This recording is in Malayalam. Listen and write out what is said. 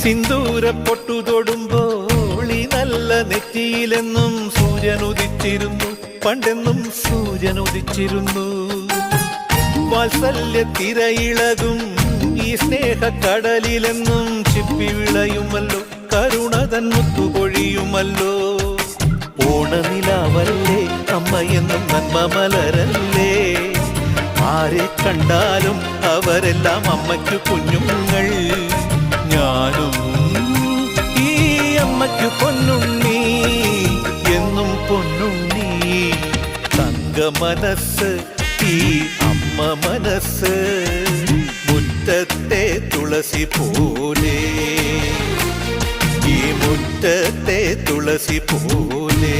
സിന്ദൂര പൊട്ടു തൊടുമ്പോൾ ഈ നല്ല നെറ്റിയിലെന്നും സൂര്യനുദിച്ചിരുന്നു, പണ്ടെന്നും സൂര്യനുദിച്ചിരുന്നു. വാത്സല്യ തിരയിളകും ഈ സ്നേഹക്കടലിലെന്നും ചിപ്പി വിളയുമല്ലോ, കരുണതൻ മുത്തുപൊഴിയുമല്ലോ. ഓണനിലാവല്ലേ അമ്മയെന്നും നന്മ മലരല്ലേ, ആരെ കണ്ടാലും അവരെല്ലാം അമ്മയ്ക്കു കുഞ്ഞുങ്ങൾ. ഞാനും ഈ അമ്മയ്ക്കു പൊന്നുണ്ണി, എന്നും പൊന്നുണ്ണി. തങ്ക മനസ്സ് ഈ അമ്മ മനസ്സ്, മുറ്റത്തെ തുളസി പോലെ, ഈ മുറ്റത്തെ തുളസി പോലെ.